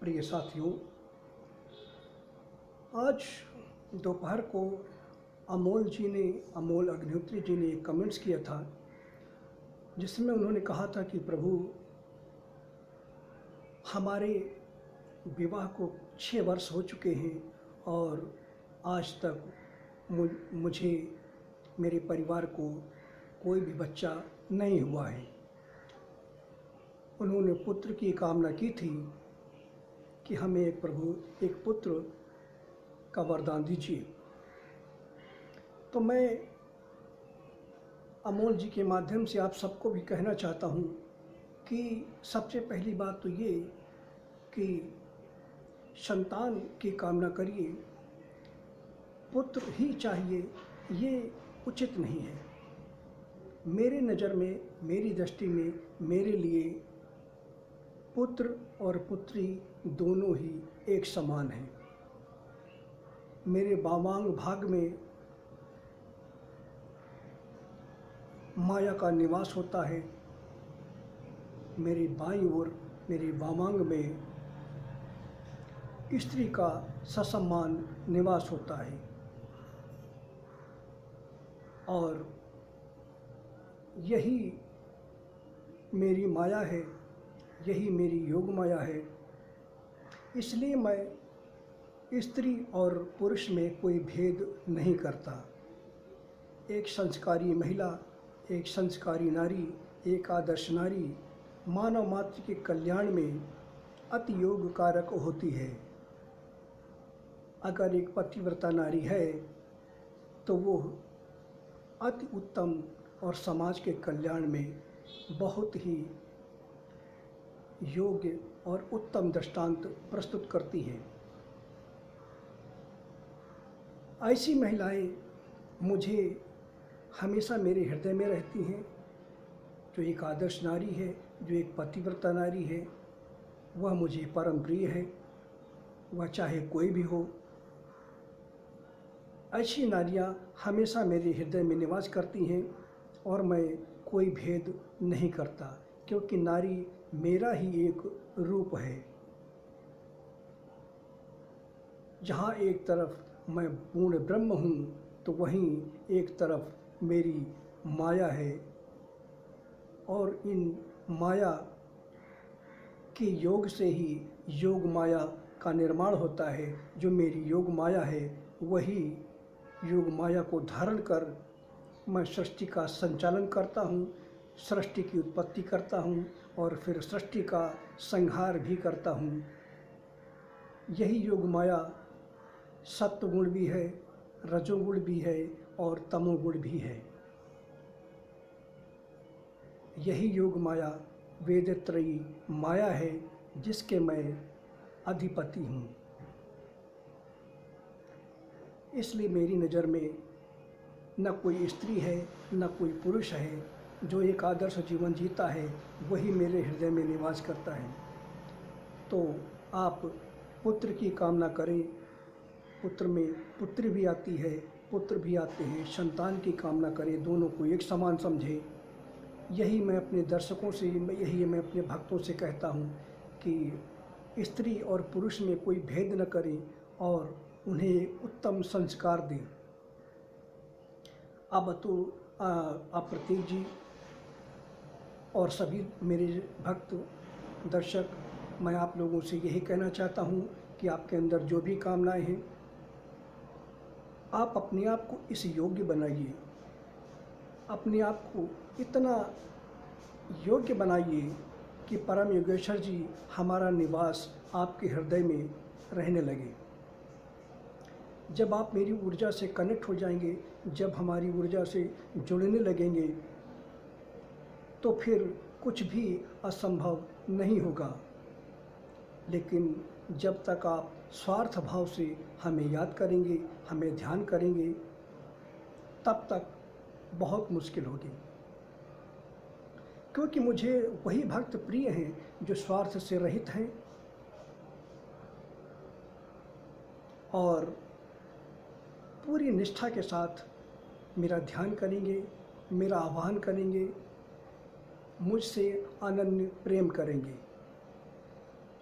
प्रिय साथियों, आज दोपहर को अमोल अग्निहोत्री जी ने एक कमेंट्स किया था, जिसमें उन्होंने कहा था कि प्रभु, हमारे विवाह को 6 वर्ष हो चुके हैं और आज तक मुझे, मेरे परिवार को कोई भी बच्चा नहीं हुआ है। उन्होंने पुत्र की कामना की थी कि हमें एक पुत्र का वरदान दीजिए। तो मैं अमोल जी के माध्यम से आप सबको भी कहना चाहता हूँ कि सबसे पहली बात तो ये कि संतान की कामना करिए, पुत्र ही चाहिए ये उचित नहीं है। मेरे नज़र में, मेरी दृष्टि में, मेरे लिए पुत्र और पुत्री दोनों ही एक समान हैं। मेरे वामांग भाग में माया का निवास होता है, मेरी बाईं ओर, मेरे वामांग में स्त्री का ससम्मान निवास होता है। और यही मेरी माया है, यही मेरी योग माया है। इसलिए मैं स्त्री और पुरुष में कोई भेद नहीं करता। एक संस्कारी महिला, एक संस्कारी नारी, एक आदर्श नारी मानव मात्र के कल्याण में अति योग कारक होती है। अगर एक पतिव्रता नारी है तो वो अति उत्तम और समाज के कल्याण में बहुत ही योग्य और उत्तम दृष्टांत प्रस्तुत करती हैं। ऐसी महिलाएं मुझे हमेशा मेरे हृदय में रहती हैं। जो एक आदर्श नारी है, जो एक पतिव्रता नारी है, वह मुझे परम प्रिय है, वह चाहे कोई भी हो। ऐसी नारियां हमेशा मेरे हृदय में निवास करती हैं और मैं कोई भेद नहीं करता, क्योंकि नारी मेरा ही एक रूप है। जहाँ एक तरफ मैं पूर्ण ब्रह्म हूँ तो वहीं एक तरफ मेरी माया है, और इन माया के योग से ही योग माया का निर्माण होता है। जो मेरी योग माया है, वही योग माया को धारण कर मैं सृष्टि का संचालन करता हूँ, सृष्टि की उत्पत्ति करता हूँ और फिर सृष्टि का संहार भी करता हूँ। यही योग माया सत्वगुण भी है, रजोगुण भी है और तमोगुण भी है। यही योग माया वेदत्रयी माया है, जिसके मैं अधिपति हूँ। इसलिए मेरी नज़र में न कोई स्त्री है, न कोई पुरुष है। जो एक आदर्श जीवन जीता है, वही मेरे हृदय में निवास करता है। तो आप पुत्र की कामना करें। पुत्र में पुत्री भी आती है, पुत्र भी आते हैं। संतान की कामना करें, दोनों को एक समान समझें। यही मैं अपने दर्शकों से, यही मैं अपने भक्तों से कहता हूँ कि स्त्री और पुरुष में कोई भेद न करें और उन्हें उत्तम संस्कार दें। अब तो आप प्रतीक जी और सभी मेरे भक्त दर्शक, मैं आप लोगों से यही कहना चाहता हूँ कि आपके अंदर जो भी कामनाएं हैं, आप अपने आप को इस योग्य बनाइए। अपने आप को इतना योग्य बनाइए कि परम योगेश्वर जी हमारा निवास आपके हृदय में रहने लगे। जब आप मेरी ऊर्जा से कनेक्ट हो जाएंगे, जब हमारी ऊर्जा से जुड़ने लगेंगे, तो फिर कुछ भी असंभव नहीं होगा। लेकिन जब तक आप स्वार्थ भाव से हमें याद करेंगे, हमें ध्यान करेंगे, तब तक बहुत मुश्किल होगी। क्योंकि मुझे वही भक्त प्रिय हैं जो स्वार्थ से रहित हैं और पूरी निष्ठा के साथ मेरा ध्यान करेंगे, मेरा आह्वान करेंगे, मुझसे अनन्य प्रेम करेंगे।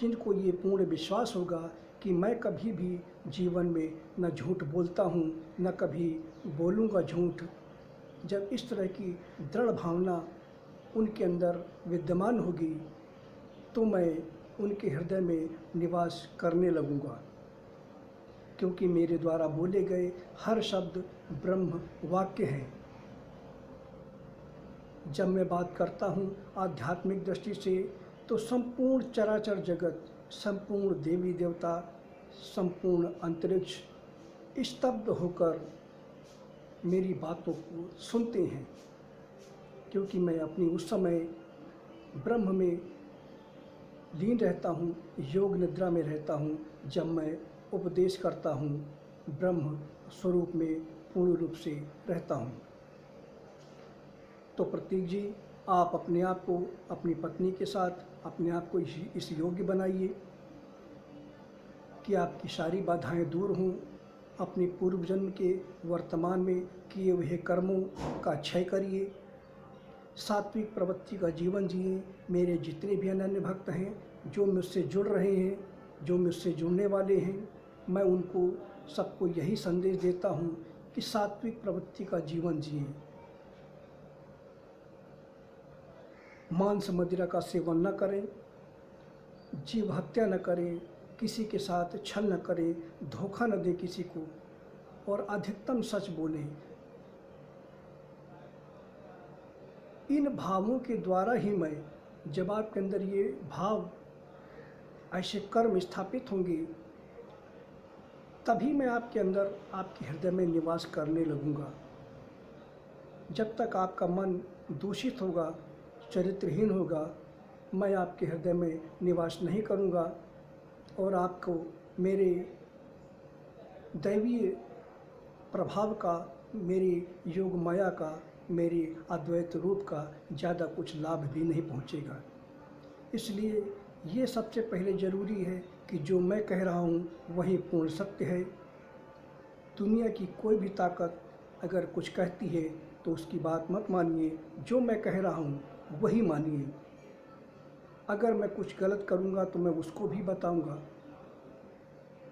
जिनको ये पूर्ण विश्वास होगा कि मैं कभी भी जीवन में न झूठ बोलता हूँ, न कभी बोलूँगा झूठ, जब इस तरह की दृढ़ भावना उनके अंदर विद्यमान होगी तो मैं उनके हृदय में निवास करने लगूँगा, क्योंकि मेरे द्वारा बोले गए हर शब्द ब्रह्म वाक्य हैं। जब मैं बात करता हूँ आध्यात्मिक दृष्टि से तो संपूर्ण चराचर जगत, संपूर्ण देवी देवता, संपूर्ण अंतरिक्ष स्तब्ध होकर मेरी बातों को सुनते हैं, क्योंकि मैं अपनी उस समय ब्रह्म में लीन रहता हूँ, योग निद्रा में रहता हूँ, जब मैं उपदेश करता हूँ, ब्रह्म स्वरूप में पूर्ण रूप से रहता हूँ। तो प्रतीक जी, आप अपने आप को अपनी पत्नी के साथ अपने आप को इस योग्य बनाइए कि आपकी सारी बाधाएं दूर हों, अपने पूर्व जन्म के वर्तमान में किए हुए कर्मों का क्षय करिए, सात्विक प्रवृत्ति का जीवन जिए। मेरे जितने भी अनन्य भक्त हैं जो मुझसे जुड़ रहे हैं, जो मुझसे जुड़ने वाले हैं, मैं उनको सबको यही संदेश देता हूँ कि सात्विक प्रवृत्ति का जीवन जिए, मांस मदिरा का सेवन न करें, जीव हत्या न करें, किसी के साथ छल न करें, धोखा न दें किसी को, और अधिकतम सच बोलें। इन भावों के द्वारा ही मैं, जब आपके अंदर ये भाव, ऐसे कर्म स्थापित होंगे, तभी मैं आपके अंदर, आपके हृदय में निवास करने लगूंगा। जब तक आपका मन दूषित होगा, चरित्रहीन होगा, मैं आपके हृदय में निवास नहीं करूंगा और आपको मेरे दैवीय प्रभाव का, मेरी योग माया का, मेरे अद्वैत रूप का ज़्यादा कुछ लाभ भी नहीं पहुंचेगा। इसलिए ये सबसे पहले ज़रूरी है कि जो मैं कह रहा हूँ वही पूर्ण सत्य है। दुनिया की कोई भी ताकत अगर कुछ कहती है तो उसकी बात मत मानिए, जो मैं कह रहा हूँ वही मानिए। अगर मैं कुछ गलत करूँगा तो मैं उसको भी बताऊँगा।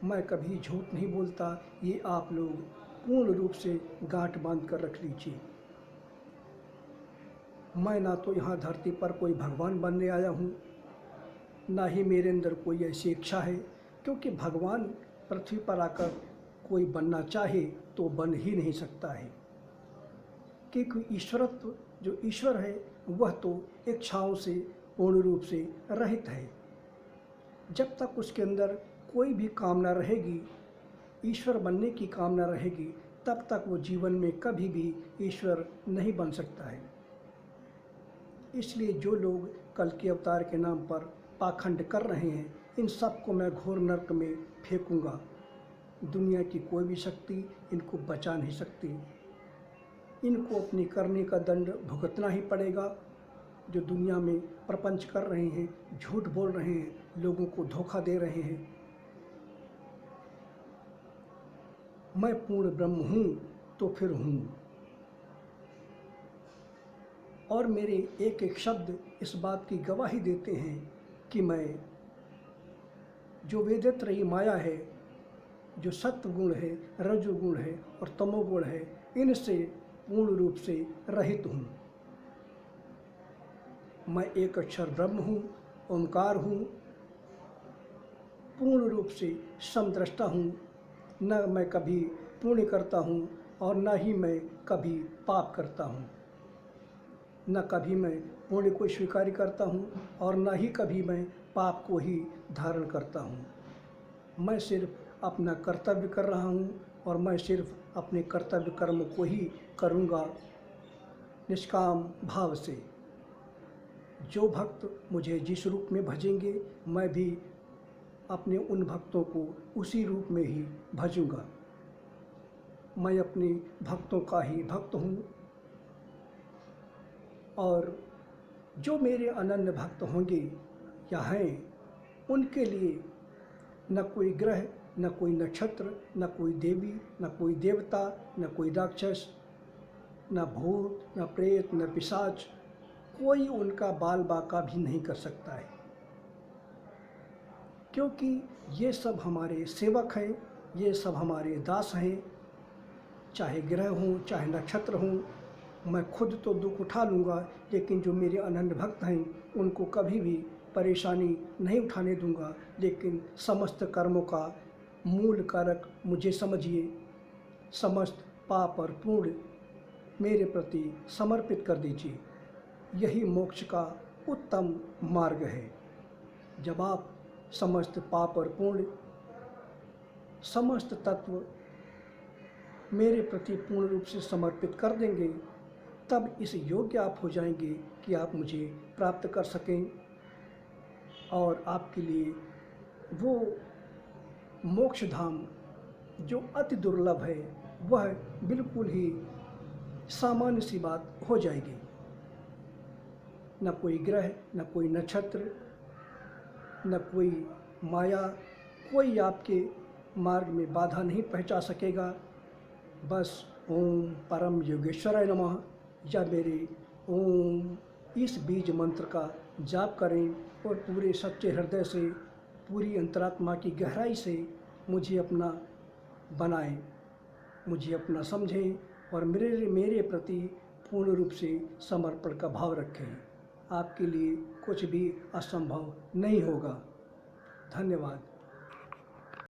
मैं कभी झूठ नहीं बोलता, ये आप लोग पूर्ण रूप से गांठ बांध कर रख लीजिए। मैं ना तो यहाँ धरती पर कोई भगवान बनने आया हूँ, ना ही मेरे अंदर कोई ऐसी इच्छा है, क्योंकि भगवान पृथ्वी पर आकर कोई बनना चाहे तो बन ही नहीं सकता है, क्योंकि ईश्वरत्व, जो ईश्वर है वह तो इच्छाओं से पूर्ण रूप से रहित है। जब तक उसके अंदर कोई भी कामना रहेगी, ईश्वर बनने की कामना रहेगी, तब तक वो जीवन में कभी भी ईश्वर नहीं बन सकता है। इसलिए जो लोग कल के अवतार के नाम पर पाखंड कर रहे हैं, इन सबको मैं घोर नरक में फेंकूंगा। दुनिया की कोई भी शक्ति इनको बचा नहीं सकती। इनको अपनी करने का दंड भुगतना ही पड़ेगा। जो दुनिया में प्रपंच कर रहे हैं, झूठ बोल रहे हैं, लोगों को धोखा दे रहे हैं। मैं पूर्ण ब्रह्म हूँ तो फिर हूँ, और मेरे एक एक शब्द इस बात की गवाही देते हैं कि मैं, जो वेदत्रयी माया है, जो सत्व गुण है, रजोगुण है और तमोगुण है, इनसे पूर्ण रूप से रहित हूँ। मैं एक अक्षर ब्रह्म हूँ, ओंकार हूँ, पूर्ण रूप से समदृष्टा हूँ। न मैं कभी पुण्य करता हूँ और न ही मैं कभी पाप करता हूँ। न कभी मैं पुण्य को स्वीकार करता हूँ और न ही कभी मैं पाप को ही धारण करता हूँ। मैं सिर्फ अपना कर्तव्य कर रहा हूँ और मैं सिर्फ अपने कर्तव्य कर्म को ही करूँगा निष्काम भाव से। जो भक्त मुझे जिस रूप में भजेंगे, मैं भी अपने उन भक्तों को उसी रूप में ही भजूँगा। मैं अपने भक्तों का ही भक्त हूँ, और जो मेरे अनन्य भक्त होंगे या हैं, उनके लिए न कोई ग्रह, न कोई नक्षत्र, न कोई देवी, न कोई देवता, न कोई राक्षस, न भूत, न प्रेत, न पिशाच, कोई उनका बाल बाका भी नहीं कर सकता है। क्योंकि ये सब हमारे सेवक हैं, ये सब हमारे दास हैं। चाहे ग्रह हों, चाहे नक्षत्र हों, मैं खुद तो दुख उठा लूँगा, लेकिन जो मेरे अनन्य भक्त हैं उनको कभी भी परेशानी नहीं उठाने दूँगा। लेकिन समस्त कर्मों का मूल कारक मुझे समझिए, समस्त पाप और पुण्य मेरे प्रति समर्पित कर दीजिए। यही मोक्ष का उत्तम मार्ग है। जब आप समस्त पाप और पुण्य, समस्त तत्व मेरे प्रति पूर्ण रूप से समर्पित कर देंगे, तब इस योग्य आप हो जाएंगे कि आप मुझे प्राप्त कर सकें और आपके लिए वो मोक्ष धाम जो अति दुर्लभ है वह बिल्कुल ही सामान्य सी बात हो जाएगी। न कोई ग्रह, न कोई नक्षत्र, न कोई माया, कोई आपके मार्ग में बाधा नहीं पहुंचा सकेगा। बस ओम परम योगेश्वराय नमः या मेरे ओम इस बीज मंत्र का जाप करें और पूरे सच्चे हृदय से, पूरी अंतरात्मा की गहराई से मुझे अपना बनाएं, मुझे अपना समझें और मेरे प्रति पूर्ण रूप से समर्पण का भाव रखें। आपके लिए कुछ भी असंभव नहीं होगा। धन्यवाद।